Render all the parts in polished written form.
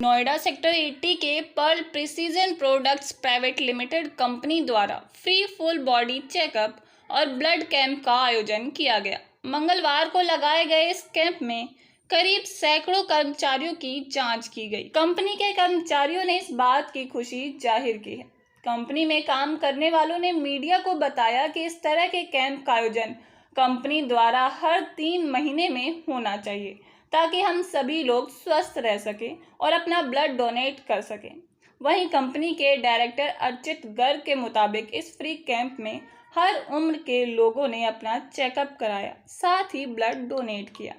Noida sector 80 के Pearl Precision Products Private Limited company द्वारा free full body checkup और blood camp का आयोजन किया गया। मंगलवार को लगाए गए इस कैंप में करीब सैकड़ों कर्मचारियों की जांच की गई। कंपनी के कर्मचारियों ने इस बात की खुशी जाहिर की है। कंपनी में काम करने वालों ने मीडिया को बताया कि इस तरह के कैंप का आयोजन कंपनी द्वारा हर 3 महीने में होना चाहिए ताकि हम सभी लोग स्वस्थ रह सकें और अपना ब्लड डोनेट कर सकें। वहीं कंपनी के डायरेक्टर अर्चित गर्ग के मुताबिक इस फ्री कैंप में हर उम्र के लोगों ने अपना चेकअप कराया, साथ ही ब्लड डोनेट किया।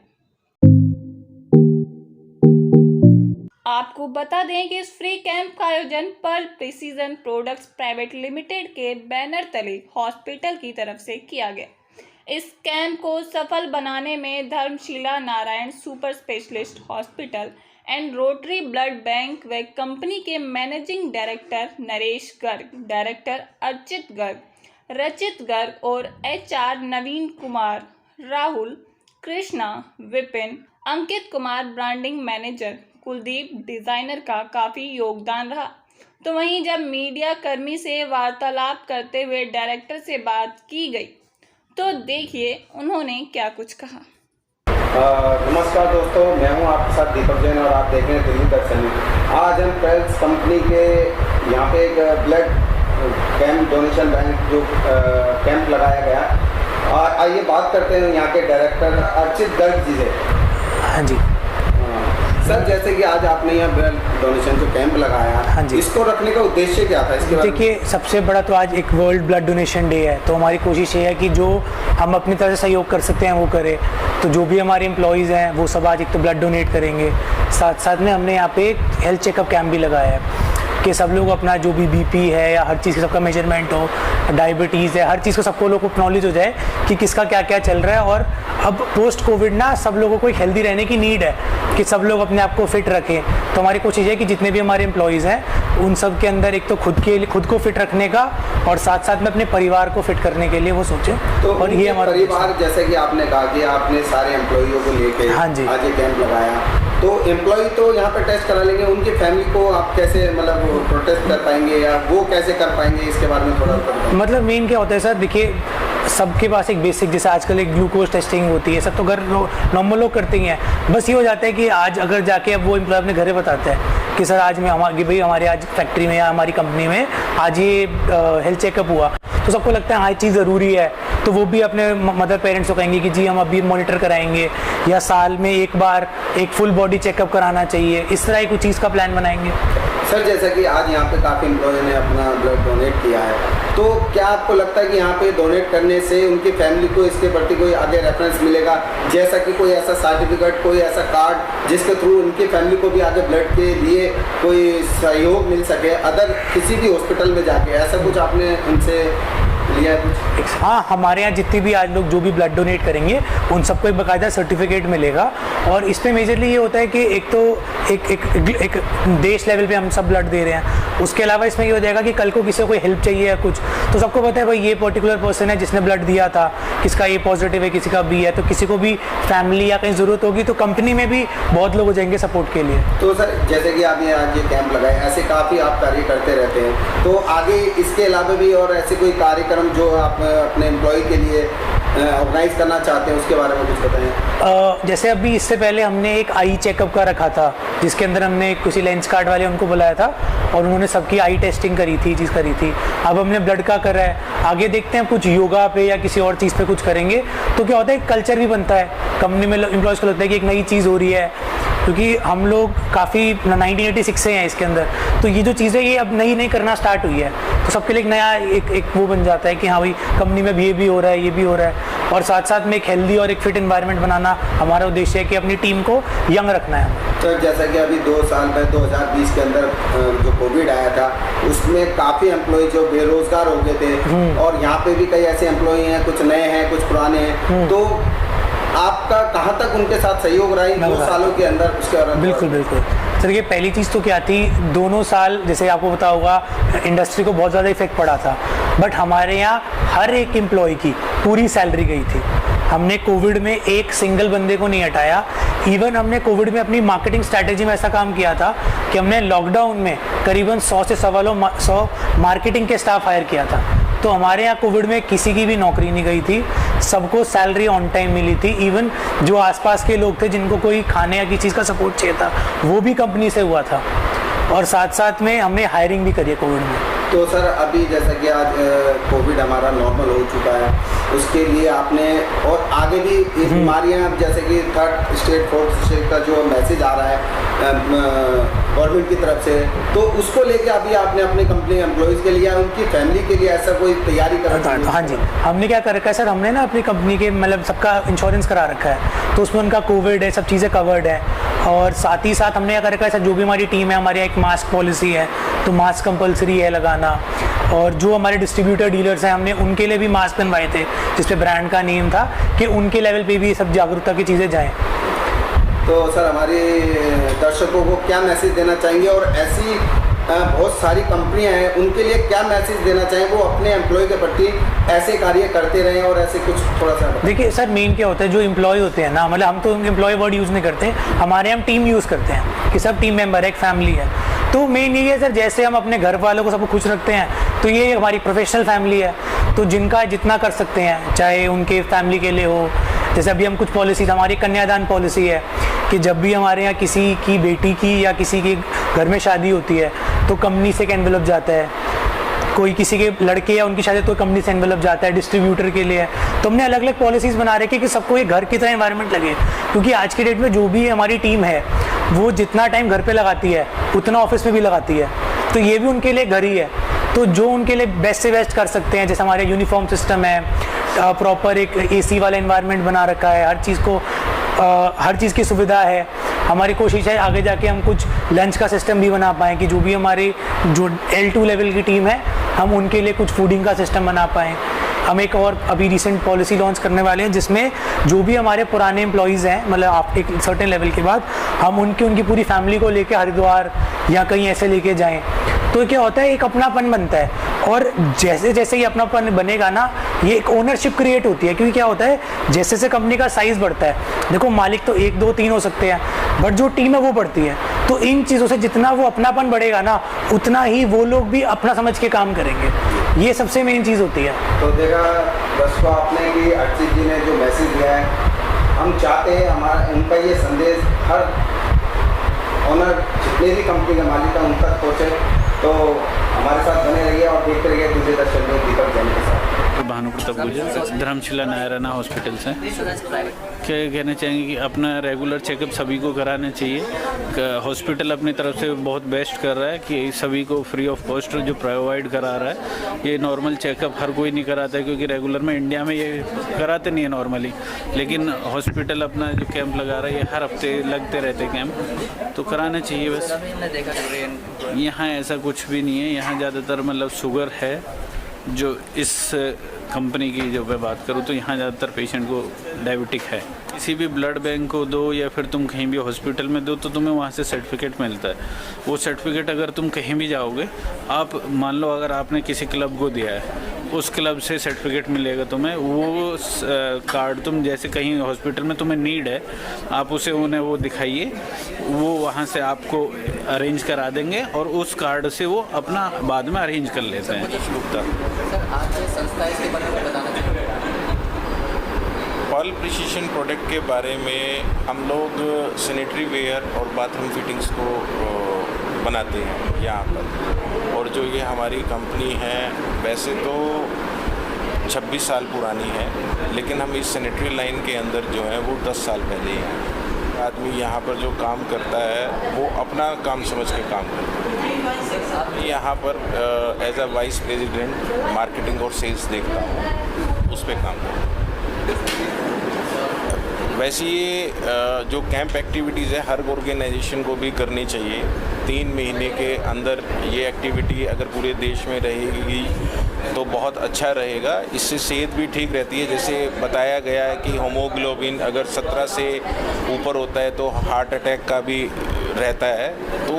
आपको बता दें कि इस फ्री कैंप का आयोजन Pearl Precision Products Private Limited के बैनर तले हॉस्पिटल की तरफ से किया गया। इस कैंप को सफल बनाने में Dharamshila Narayana super specialist hospital and rotary blood bank व कंपनी के managing director Naresh Garg, director Archit Garg, Rachit Garg और HR Naveen Kumar, Rahul, Krishna, Vipin, Ankit Kumar branding manager, Kuldeep designer का काफ़ी योगदान रहा। तो वहीं जब मीडिया कर्मी से वार्तालाप करते हुए डायरेक्टर से बात की गई तो देखिए उन्होंने क्या कुछ कहा। नमस्कार दोस्तों, मैं हूं आपके साथ दीपक जैन और आप देख रहे हैं दिल्ली दर्शन। आज हम प्रेस कंपनी के यहाँ पे एक ब्लड कैंप डोनेशन बैंक जो कैंप लगाया गया। आइए बात करते हैं यहाँ के डायरेक्टर अर्चित गर्ग जी से। हाँ जी सर, जैसे कि आज आपने यहाँ ब्लड डोनेशन जो कैंप लगाया, हाँ जी, इसको रखने का उद्देश्य क्या था? इसके देखिए, सबसे बड़ा तो आज एक वर्ल्ड ब्लड डोनेशन डे है, तो हमारी कोशिश ये है कि जो हम अपनी तरह से सहयोग कर सकते हैं वो करें। तो जो भी हमारे एम्प्लॉयज़ हैं वो सब आज एक तो ब्लड डोनेट करेंगे, साथ साथ में हमने यहाँ पे एक हेल्थ चेकअप कैंप भी लगाया है कि सब लोग अपना जो भी BP है या हर चीज़ की सबका मेजरमेंट हो, डायबिटीज़ है, हर चीज़ को सबको लोगों को नॉलेज हो जाए कि किसका क्या क्या चल रहा है। और अब पोस्ट कोविड ना सब लोगों को एक हेल्दी रहने की नीड है कि सब लोग अपने आप को फिट रखें। तो हमारी कोशिश है कि जितने भी हमारे एम्प्लॉयज़ हैं उन सब के अंदर एक तो खुद को फिट रखने का और साथ साथ में अपने परिवार को फिट करने के लिए वो सोचें। तो और ये हमारा परिवार, जैसे कि आपने कहा कि आपने सारे एम्प्लॉइयों को लेके हाँ जी आज ये कैंप लगाया, तो एम्प्लॉय तो यहाँ पे टेस्ट करा लेंगे, उनकी फैमिली को आप कैसे मतलब प्रोटेस्ट कर पाएंगे या वो कैसे कर पाएंगे, इसके बारे में थोड़ा मतलब मेन क्या होता है सर, देखिए सबके पास एक बेसिक, जैसे आजकल एक ग्लूकोज टेस्टिंग होती है, सब तो घर नॉर्मल लोग करते ही हैं। बस ये हो जाता है कि आज अगर जाके अब वो एम्प्लॉय अपने घरे बताता है कि सर आज भाई हमारे आज फैक्ट्री में या हमारी कंपनी में आज ये हेल्थ चेकअप हुआ, तो सबको लगता है हाँ ये चीज़ ज़रूरी है। तो वो भी अपने मदर पेरेंट्स को कहेंगे कि जी हम अभी मॉनिटर कराएंगे या साल में एक बार एक फुल बॉडी चेकअप कराना चाहिए, इस तरह की चीज़ का प्लान बनाएंगे। सर, जैसा कि आज यहाँ पे काफ़ी एम्प्लॉय ने अपना ब्लड डोनेट किया है, तो क्या आपको लगता है कि यहाँ पे डोनेट करने से उनकी फैमिली को इसके प्रति कोई आगे रेफरेंस मिलेगा, जैसा कि कोई ऐसा सर्टिफिकेट, कोई ऐसा कार्ड जिसके थ्रू उनकी फैमिली को भी आगे ब्लड के लिए कोई सहयोग मिल सके अदर किसी भी हॉस्पिटल में जाके, ऐसा कुछ आपने उनसे लिया है कुछ? हाँ, हमारे यहाँ जितने भी आज लोग जो भी ब्लड डोनेट करेंगे उन सबको एक बाकायदा सर्टिफिकेट मिलेगा। और इस पे मेजरली ये होता है कि एक तो एक देश लेवल पे हम सब ब्लड दे रहे हैं, उसके अलावा इसमें ये हो जाएगा कि कल को किसी को कोई हेल्प चाहिए या कुछ, तो सबको पता है भाई ये पर्टिकुलर पर्सन है जिसने ब्लड दिया था, किसका A पॉजिटिव है, किसी का B है, तो किसी को भी फैमिली या कहीं ज़रूरत होगी तो कंपनी में भी बहुत लोग हो जाएंगे सपोर्ट के लिए। तो सर, जैसे कि आपने आज ये कैंप लगाए, ऐसे काफ़ी आप कार्य करते रहते हैं, तो आगे इसके अलावा भी और ऐसे कोई कार्यक्रम जो आप अपने एम्प्लॉय के लिए ऑर्गेनाइज करना चाहते हैं उसके बारे में कुछ बताएं। जैसे अभी इससे पहले हमने एक आई चेकअप का रखा था जिसके अंदर हमने किसी लेंस कार्ड वाले उनको बुलाया था और उन्होंने सबकी आई टेस्टिंग करी थी, चीज़ करी थी। अब हमने ब्लड का करा है, आगे देखते हैं कुछ योगा पे या किसी और चीज़ पे कुछ करेंगे। तो क्या होता है कल्चर भी बनता है कंपनी में, एम्प्लॉयज़ को लगता है कि एक नई चीज़ हो रही है, क्योंकि हम लोग काफ़ी 1986 से हैं इसके अंदर, तो ये जो चीज़ें ये अब नई करना स्टार्ट हुई है, तो सबके लिए एक नया एक वो बन जाता है कि हाँ भाई कंपनी में भी ये भी हो रहा है, ये भी हो रहा है। और साथ साथ में एक हेल्दी और एक फिट एनवायरनमेंट बनाना हमारा उद्देश्य है कि अपनी टीम को यंग रखना है। तो जैसा कि अभी 2 साल में 2020 के अंदर जो कोविड आया था उसमें काफ़ी एम्प्लॉय जो बेरोजगार हो गए थे और यहाँ पे भी कई ऐसे एम्प्लॉय हैं, कुछ नए हैं कुछ पुराने हैं, तो आपका कहाँ तक उनके साथ सहयोग रहा है 2 सालों के अंदर? उसके बारे में बिल्कुल सर, ये पहली चीज़ तो क्या थी, दोनों साल जैसे आपको पता होगा इंडस्ट्री को बहुत ज़्यादा इफेक्ट पड़ा था, बट हमारे यहाँ हर एक एम्प्लॉय की पूरी सैलरी गई थी। हमने कोविड में एक सिंगल बंदे को नहीं हटाया। इवन हमने कोविड में अपनी मार्केटिंग स्ट्रैटेजी में ऐसा काम किया था कि हमने लॉकडाउन में करीबन 100 से 100 मार्केटिंग के स्टाफ हायर किया था। तो हमारे यहाँ कोविड में किसी की भी नौकरी नहीं गई थी, सबको सैलरी ऑन टाइम मिली थी। इवन जो आसपास के लोग थे जिनको कोई खाने या किसी चीज़ का सपोर्ट चाहिए था, वो भी कंपनी से हुआ था। और साथ साथ में हमने हायरिंग भी करी है कोविड में। तो सर अभी जैसा कि आज कोविड हमारा नॉर्मल हो चुका है, उसके लिए आपने और आगे भी ये बीमारियाँ जैसे कि 3rd स्टेट 4th स्टेट का जो मैसेज आ रहा है गवर्नमेंट की तरफ से, तो उसको लेके अभी आपने अपनी कंपनी एम्प्लॉयज़ के लिए उनकी फैमिली के लिए ऐसा कोई तैयारी कर रखा है? हाँ जी, हमने क्या कर रखा है सर, हमने ना अपनी कंपनी के मतलब सबका इंश्योरेंस करा रखा है, तो उसमें उनका कोविड है, सब चीज़ें कवर्ड है। और साथ ही साथ हमने क्या कर रखा है सर, जो भी हमारी टीम है, हमारे एक मास्क पॉलिसी है, तो मास्क कंपलसरी है लगाना। और जो हमारे डिस्ट्रीब्यूटर डीलर्स हैं, हमने उनके लिए भी मास्क बनवाए थे जिस पे ब्रांड का नेम था कि उनके लेवल पे भी ये सब जागरूकता की चीज़ें जाएँ। तो सर हमारे दर्शकों को क्या मैसेज देना चाहेंगे, और ऐसी बहुत सारी कंपनियां हैं उनके लिए क्या मैसेज देना चाहेंगे, वो अपने एम्प्लॉय के प्रति ऐसे कार्य करते रहें और ऐसे कुछ थोड़ा सा? देखिए सर, मेन क्या होता है, जो एम्प्लॉय होते हैं ना, मतलब हम तो एम्प्लॉय वर्ड यूज़ नहीं करते, हमारे हम टीम यूज़ करते हैं कि सब टीम मेंबर है, एक फैमिली है। तो मेन ये है सर, जैसे हम अपने घर वालों को सबको खुश रखते हैं, तो ये हमारी प्रोफेशनल फैमिली है। तो जिनका जितना कर सकते हैं, चाहे उनके फैमिली के लिए हो, जैसे अभी हम कुछ पॉलिसीज, हमारी कन्यादान पॉलिसी है कि जब भी हमारे यहाँ किसी की बेटी की या किसी के घर में शादी होती है तो कंपनी से एक एनवेलप जाता है, कोई किसी के लड़के या उनकी शादी तो कंपनी से एनवेलप जाता है, डिस्ट्रीब्यूटर के लिए। तो हमने अलग अलग पॉलिसीज बना रखी है कि सबको एक घर की तरह एनवायरनमेंट लगे, क्योंकि आज की डेट में जो भी हमारी टीम है वो जितना टाइम घर पे लगाती है उतना ऑफिस में भी लगाती है, तो ये भी उनके लिए घर ही है। तो जो उनके लिए बेस्ट से बेस्ट कर सकते हैं, जैसे हमारे यूनिफॉर्म सिस्टम है, प्रॉपर एक AC वाला एनवायरनमेंट बना रखा है, हर चीज़ को हर चीज़ की सुविधा है। हमारी कोशिश है आगे जाके हम कुछ लंच का सिस्टम भी बना पाएँ कि जो भी हमारी जो L2 लेवल की टीम है, हम उनके लिए कुछ फूडिंग का सिस्टम बना पाएँ। हम एक और अभी रिसेंट पॉलिसी लॉन्च करने वाले हैं जिसमें जो भी हमारे पुराने एम्प्लॉयज़ हैं, मतलब आप एक सर्टेन लेवल के बाद हम उनकी पूरी फैमिली को लेके हरिद्वार या कहीं ऐसे लेके जाएं। तो क्या होता है, एक अपनापन बनता है, और जैसे जैसे ये अपनापन बनेगा ना, ये एक ओनरशिप क्रिएट होती है। क्योंकि क्या होता है, जैसे जैसे कंपनी का साइज़ बढ़ता है, देखो मालिक तो 1 2 3 हो सकते हैं, बट जो टीम है वो बढ़ती है। तो इन चीज़ों से जितना वो अपनापन बढ़ेगा ना, उतना ही वो लोग भी अपना समझ के काम करेंगे। ये सबसे मेन चीज़ होती है। तो देखा दोस्तों आपने कि अर्चित जी ने जो मैसेज दिया है, हम चाहते हैं हमारा उनका ये संदेश हर ऑनर जितने भी कंपनी के मालिक हैं उन तक पहुँचे। तो हमारे साथ बने रहिए और देखते रहिए दूसरे दर्शक में दीपक जैन के साथ। भानु प्रताप गुजर, धर्मशिला नारायणा हॉस्पिटल से। क्या कहना चाहेंगे कि अपना रेगुलर चेकअप सभी को कराना चाहिए। हॉस्पिटल अपनी तरफ से बहुत बेस्ट कर रहा है कि सभी को फ्री ऑफ कॉस्ट जो प्रोवाइड करा रहा है। ये नॉर्मल चेकअप हर कोई नहीं कराता है, क्योंकि रेगुलर में इंडिया में ये कराते नहीं है नॉर्मली, लेकिन हॉस्पिटल अपना जो कैंप लगा रहा है, ये हर हफ्ते लगते रहते कैंप, तो कराना चाहिए बस। यहाँ ऐसा कुछ भी नहीं है, यहाँ ज़्यादातर मतलब शुगर है, जो इस कंपनी की जो मैं बात करूँ तो यहाँ ज़्यादातर पेशेंट को डायबिटिक है। किसी भी ब्लड बैंक को दो या फिर तुम कहीं भी हॉस्पिटल में दो तो तुम्हें वहाँ से सर्टिफिकेट मिलता है। वो सर्टिफिकेट अगर तुम कहीं भी जाओगे, आप मान लो अगर आपने किसी क्लब को दिया है, उस क्लब से सर्टिफिकेट मिलेगा तुम्हें। वो कार्ड तुम जैसे कहीं हॉस्पिटल में तुम्हें नीड है, आप उसे उन्हें वो दिखाइए, वो वहाँ से आपको अरेंज करा देंगे और उस कार्ड से वो अपना बाद में अरेंज कर लेते हैं। पर्ल प्रिसीजन प्रोडक्ट के बारे में हम लोग सैनिटरी वेयर और बाथरूम फिटिंग्स को बनाते हैं यहाँ पर। और जो ये हमारी कंपनी है वैसे तो 26 साल पुरानी है, लेकिन हम इस सैनिटरी लाइन के अंदर जो है वो 10 साल पहले ही हैं। आदमी यहाँ पर जो काम करता है वो अपना काम समझ के काम करता है। यहाँ पर as a vice president marketing और सेल्स देखता हूँ, उस पर काम करता हूँ। वैसे ये जो कैंप एक्टिविटीज़ है हर ऑर्गेनाइजेशन को भी करनी चाहिए। 3 महीने के अंदर ये एक्टिविटी अगर पूरे देश में रहेगी तो बहुत अच्छा रहेगा। इससे सेहत भी ठीक रहती है। जैसे बताया गया है कि हीमोग्लोबिन अगर 17 से ऊपर होता है तो हार्ट अटैक का भी रहता है। तो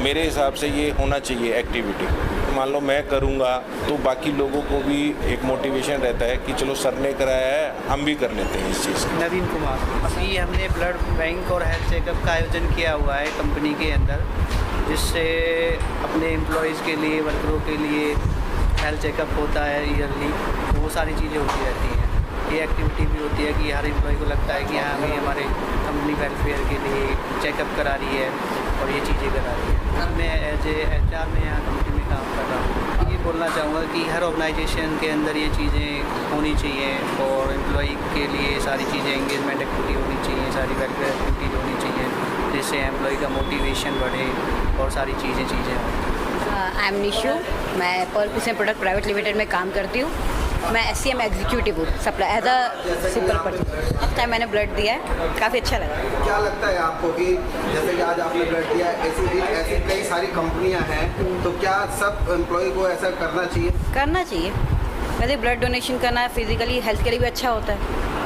मेरे हिसाब से ये होना चाहिए एक्टिविटी। मान लो मैं करूँगा तो बाकी लोगों को भी एक मोटिवेशन रहता है कि चलो सर ने कराया है, हम भी कर लेते हैं इस चीज़ को। नवीन कुमार। अभी हमने ब्लड बैंक और हेल्थ चेकअप का आयोजन किया हुआ है कंपनी के अंदर, जिससे अपने एम्प्लॉयज़ के लिए, वर्करों के लिए हेल्थ चेकअप होता है ईयरली, तो वो सारी चीज़ें होती रहती हैं। ये एक्टिविटी भी होती है कि हर एम्प्लॉय को लगता है कि हाँ हमें हमारे कंपनी वेलफेयर के लिए चेकअप करा रही है और ये चीज़ें करा रही है। मैं एज ए HR में यहाँ कंपनी में काम कर रहा हूँ। ये बोलना चाहूँगा कि हर ऑर्गेनाइजेशन के अंदर ये चीज़ें होनी चाहिए और एम्प्लॉय के लिए सारी चीज़ें एंगेजमेंट एक्टिविटी होनी चाहिए, सारी वेलफेयर एक्टिविटीज़ होनी चाहिए, जिससे एम्प्लॉय का मोटिवेशन बढ़े और सारी चीज़ें हों। आई एम निशु, मैं Pearl Precision Product Private Limited में काम करती हूँ। मैं SCM एग्जीक्यूटिव हूँ, supply as a simple person. First time मैंने ब्लड दिया है, काफ़ी अच्छा लगा। क्या लगता है आपको कि जैसे कि आज आपने ब्लड दिया, ऐसी कई सारी कंपनियां हैं, तो क्या सब एम्प्लॉय को ऐसा करना चाहिए? करना चाहिए। वैसे ब्लड डोनेशन करना फिजिकली हेल्थ के लिए भी अच्छा होता है,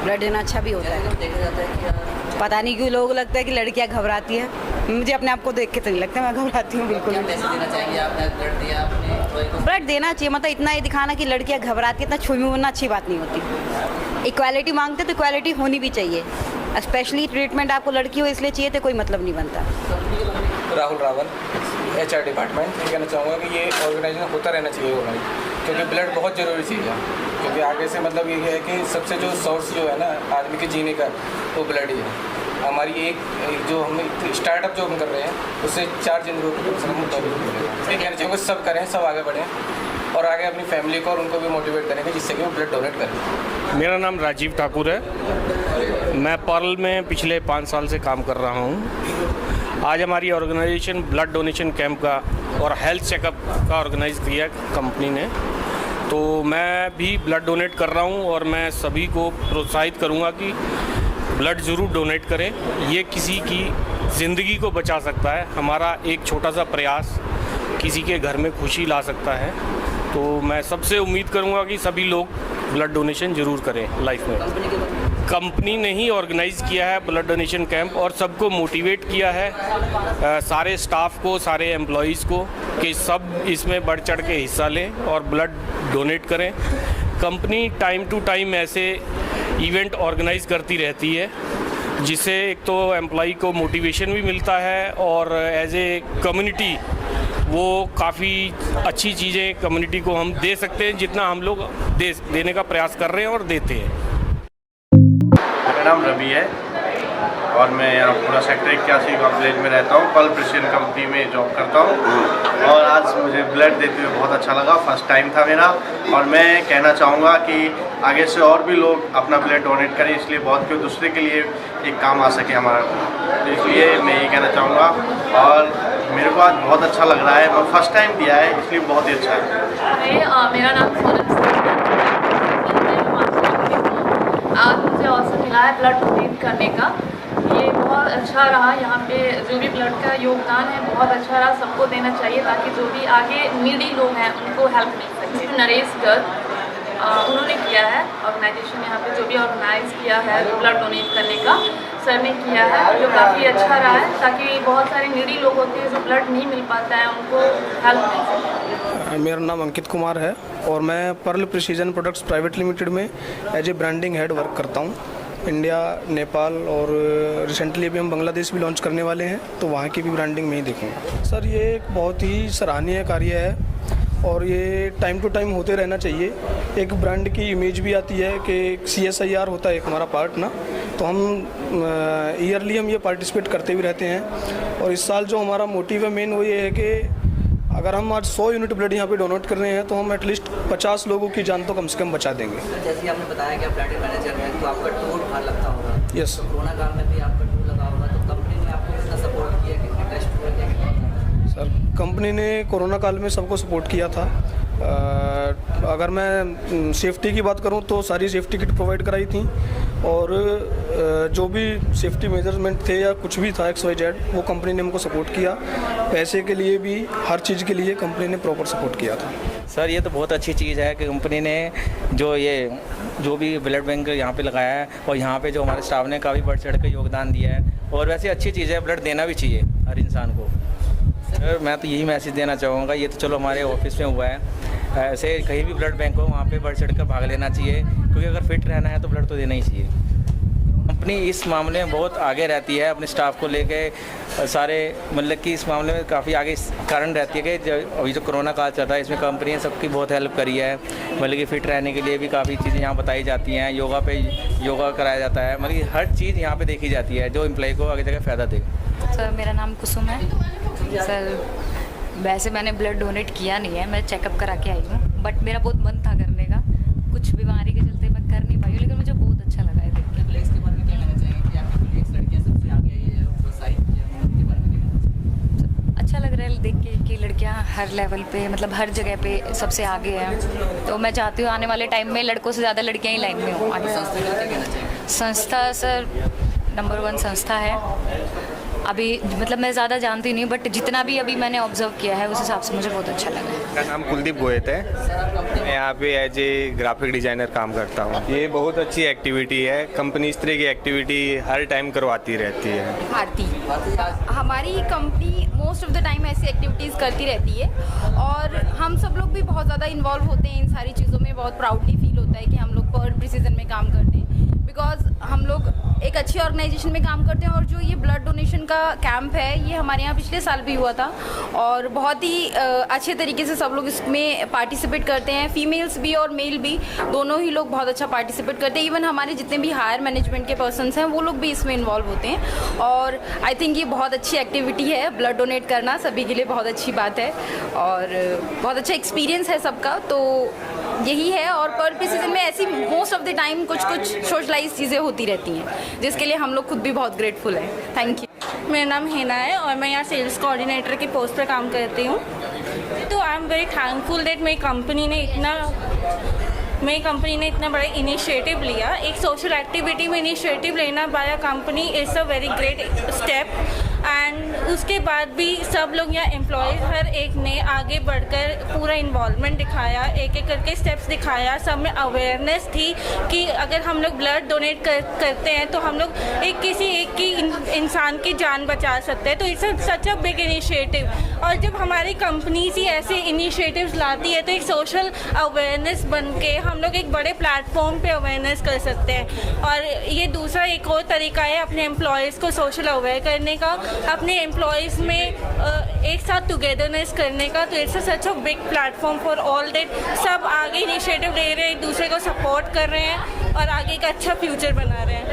ब्लड देना अच्छा भी होता है। देखा जाता है कि पता नहीं क्यों लोगों को लगता है कि लड़कियां घबराती है, मुझे अपने आप को देख के तो नहीं लगता मैं घबराती हूँ बिल्कुल। क्या मैसेज देना चाहिए आपने ब्लड दिया आपने? ब्लड देना चाहिए, मतलब इतना ही दिखाना कि लड़कियां घबराती है, इतना छुई मुई बनना अच्छी बात नहीं होती। इक्वालिटी मांगते तो इक्वालिटी होनी भी चाहिए, स्पेशली ट्रीटमेंट आपको लड़की हो इसलिए चाहिए तो कोई मतलब नहीं बनता। Rahul Rawal, HR department. ये कहना चाहूँगा कि ये ऑर्गेनाइजेशन होता रहना चाहिए क्योंकि ब्लड बहुत ज़रूरी चीज़ है। क्योंकि आगे से मतलब ये है कि सबसे जो सोर्स जो है ना आदमी के जीने का, वो ब्लड ही है। हमारी एक जो हम स्टार्टअप जो हम कर रहे हैं उससे 4 जनवरी को कहना चाहिए सब करें, सब आगे बढ़ें और आगे अपनी फैमिली को और उनको भी मोटिवेट करेंगे जिससे कि वो ब्लड डोनेट करें। मेरा नाम राजीव ठाकुर है, मैं पर्ल में पिछले 5 साल से काम कर रहा हूँ। आज हमारी ऑर्गेनाइजेशन ब्लड डोनेशन कैंप का और हेल्थ चेकअप का ऑर्गेनाइज़ किया कंपनी ने, तो मैं भी ब्लड डोनेट कर रहा हूँ और मैं सभी को प्रोत्साहित करूँगा कि ब्लड ज़रूर डोनेट करें। ये किसी की ज़िंदगी को बचा सकता है। हमारा एक छोटा सा प्रयास किसी के घर में खुशी ला सकता है, तो मैं सबसे उम्मीद करूँगा कि सभी लोग ब्लड डोनेशन ज़रूर करें लाइफ में। कंपनी ने ही ऑर्गेनाइज़ किया है ब्लड डोनेशन कैंप और सबको मोटिवेट किया है, सारे स्टाफ को, सारे एम्प्लॉइज़ को, कि सब इसमें बढ़ चढ़ के हिस्सा लें और ब्लड डोनेट करें। कंपनी टाइम टू टाइम ऐसे इवेंट ऑर्गेनाइज़ करती रहती है जिससे एक तो एम्प्लॉई को मोटिवेशन भी मिलता है और एज ए कम्युनिटी वो काफ़ी अच्छी चीज़ें कम्युनिटी को हम दे सकते हैं जितना हम लोग देने का प्रयास कर रहे हैं और देते हैं। मेरा नाम रवि है और मैं यहाँ पूरा सेक्टर 81 कॉम्प्लेक्स में रहता हूँ। पर्ल प्रिसीजन कंपनी में जॉब करता हूँ और आज मुझे ब्लड देते हुए बहुत अच्छा लगा, फर्स्ट टाइम था मेरा। और मैं कहना चाहूँगा कि आगे से और भी लोग अपना ब्लड डोनेट करें, इसलिए बहुत कोई दूसरे के लिए एक काम आ सके हमारा, तो इसलिए मैं ये कहना चाहूँगा। और मेरे को आज बहुत अच्छा लग रहा है, मैं फर्स्ट टाइम दिया है इसलिए बहुत ही अच्छा है। मेरा नाम सोनम है। आज मुझे अवसर मिला है ब्लड डोनेट करने का, ये बहुत अच्छा रहा। यहाँ पे जो भी ब्लड का योगदान है बहुत अच्छा रहा, सबको देना चाहिए ताकि जो भी आगे नीडी लोग हैं उनको हेल्प मिल सके। नरेश गर्ग उन्होंने किया है, ऑर्गेनाइजेशन यहाँ पे जो भी ऑर्गेनाइज किया है ब्लड डोनेट करने का सर ने किया है, जो काफ़ी अच्छा रहा है ताकि बहुत सारे नीडी लोग होते हैं जो ब्लड नहीं मिल पाता है उनको हेल्प मिल सके। मेरा नाम अंकित कुमार है और मैं Pearl Precision Products Private Limited में as a branding head work करता हूँ। इंडिया, नेपाल और रिसेंटली अभी हम बांग्लादेश भी लॉन्च करने वाले हैं, तो वहाँ की भी ब्रांडिंग में ही देखूँगा। सर ये एक बहुत ही सराहनीय कार्य है और ये टाइम टू टाइम होते रहना चाहिए। एक ब्रांड की इमेज भी आती है कि CSIR होता है एक हमारा पार्ट ना, तो हम ईयरली हम ये पार्टिसिपेट करते भी रहते हैं। और इस साल जो हमारा मोटिव है मेन वो ये है कि अगर हम आज 100 यूनिट ब्लड यहाँ पे डोनेट कर रहे हैं तो हम एटलीस्ट 50 लोगों की जान तो कम से कम बचा देंगे। जैसे आपने बताया कि आप ब्रांड मैनेजर हैं तो आपका टूर बाहर लगता होगा। यस। कोरोना काल में भी आपका टूर लगा होगा, तो कंपनी ने आपको कितना सपोर्ट किया, कितने टेस्ट हुए, क्या? सर कंपनी ने कोरोना काल में सबको सपोर्ट किया था। अगर मैं सेफ्टी की बात करूं तो सारी सेफ्टी किट प्रोवाइड कराई थी और जो भी सेफ्टी मेजरमेंट थे या कुछ भी था XYZ वो कंपनी ने हमको सपोर्ट किया। पैसे के लिए भी हर चीज़ के लिए कंपनी ने प्रॉपर सपोर्ट किया था। सर ये तो बहुत अच्छी चीज़ है कि कंपनी ने जो भी ब्लड बैंक यहाँ पे लगाया है और यहाँ पे जो हमारे स्टाफ ने काफ़ी बढ़ चढ़ के योगदान दिया है और वैसे अच्छी चीज़ है, ब्लड देना भी चाहिए हर इंसान को। सर मैं तो यही मैसेज देना चाहूँगा, ये तो चलो हमारे ऑफिस में हुआ है, ऐसे कहीं भी ब्लड बैंक हो वहाँ पे बढ़ चढ़ कर भाग लेना चाहिए, क्योंकि अगर फिट रहना है तो ब्लड तो देना ही चाहिए। कंपनी इस मामले में बहुत आगे रहती है अपने स्टाफ को लेके, सारे मतलब कि इस मामले में काफ़ी आगे इस कारण रहती है कि अभी जो कोरोना काल चल रहा है इसमें कंपनी ने सबकी बहुत हेल्प करी है। मतलब कि फ़िट रहने के लिए भी काफ़ी चीज़ें यहाँ बताई जाती हैं, योगा कराया जाता है, मतलब कि हर चीज़ यहाँ पे देखी जाती है जो एम्प्लॉय को आगे जाकर फ़ायदा दे। सर मेरा नाम कुसुम है। सर वैसे मैंने ब्लड डोनेट किया नहीं है, मैं चेकअप करा के आई हूँ, बट मेरा बहुत मन था करने का, कुछ बीमारी के चलते मैं कर नहीं पाई, लेकिन मुझे बहुत अच्छा लगा है देख के। कॉलेज के बारे में क्या कहना चाहेंगे कि आपकी कॉलेज लड़कियां सबसे आगे आई है प्रोत्साहित किया है, उनके बारे में क्या कहना चाहेंगे? अच्छा लग रहा है देख के कि लड़कियां हर लेवल पे, मतलब हर जगह पे सबसे आगे हैं, तो मैं चाहती हूँ आने वाले टाइम में लड़कों से ज़्यादा लड़कियां ही लाइन में हों आगे। संस्था का क्या कहना चाहेंगे? संस्था सर नंबर 1 संस्था है। अभी मतलब मैं ज़्यादा जानती नहीं, बट जितना भी अभी मैंने ऑब्जर्व किया है उस हिसाब से मुझे बहुत अच्छा लगा है। मेरा नाम कुलदीप गोयत है, मैं यहाँ पे एज ए ग्राफिक डिज़ाइनर काम करता हूँ। ये बहुत अच्छी एक्टिविटी है, कंपनी इस तरह की एक्टिविटी हर टाइम करवाती रहती है। भारती हमारी company most of the time ऐसी एक्टिविटीज़ करती रहती है और हम सब लोग भी बहुत ज़्यादा इन्वॉल्व होते हैं इन सारी चीज़ों में। बहुत प्राउडली फील होता है कि हम लोग पर्ल प्रिसीजन में काम करते हैं, बिकॉज हम लोग एक अच्छी ऑर्गेनाइजेशन में काम करते हैं। और जो ये ब्लड डोनेशन का कैंप है ये हमारे यहाँ पिछले साल भी हुआ था और बहुत ही अच्छे तरीके से सब लोग इसमें पार्टिसिपेट करते हैं, फीमेल्स भी और मेल भी, दोनों ही लोग बहुत अच्छा पार्टिसिपेट करते हैं। इवन हमारे जितने भी हायर मैनेजमेंट के पर्सन्स हैं वो लोग भी इसमें इन्वॉल्व होते हैं और आई थिंक ये बहुत अच्छी एक्टिविटी है। ब्लड डोनेट करना सभी के लिए बहुत अच्छी बात है और बहुत अच्छा एक्सपीरियंस है सबका, तो यही है। और पर्ल प्रिसीजन में ऐसी मोस्ट ऑफ द टाइम कुछ सोशलाइज चीज़ें होती रहती हैं जिसके लिए हम लोग खुद भी बहुत ग्रेटफुल हैं। Thank you. मेरा नाम हिना है और मैं यहाँ सेल्स कोऑर्डिनेटर की पोस्ट पर काम करती हूँ। तो I am very thankful that मेरी कंपनी ने इतना बड़ा इनिशिएटिव लिया। एक सोशल एक्टिविटी में इनिशिएटिव लेना by a company is a very great step. And उसके बाद भी सब लोग यहाँ एम्प्लॉयज़ हर एक ने आगे बढ़कर पूरा इन्वॉल्वमेंट दिखाया, एक एक करके स्टेप्स दिखाया। सब में अवेयरनेस थी कि अगर हम लोग ब्लड डोनेट करते हैं तो हम लोग किसी एक की इंसान की जान बचा सकते हैं। तो it's such a big initiative. और जब हमारी कंपनीज ही ऐसे इनिशिएटिव्स लाती है तो एक सोशल अवेयरनेस बन के हम लोग एक बड़े प्लेटफॉर्म पे अवेयरनेस कर सकते हैं। और ये दूसरा एक और तरीका है अपने एम्प्लॉयज़ को सोशल अवेयर करने का, अपने एम्प्लॉयज़ में एक साथ टुगेदरनेस करने का। तो it's such a big platform for all that. सब आगे इनिशिएटिव ले रहे हैं, एक दूसरे को सपोर्ट कर रहे हैं और आगे एक अच्छा फ्यूचर बना रहे हैं।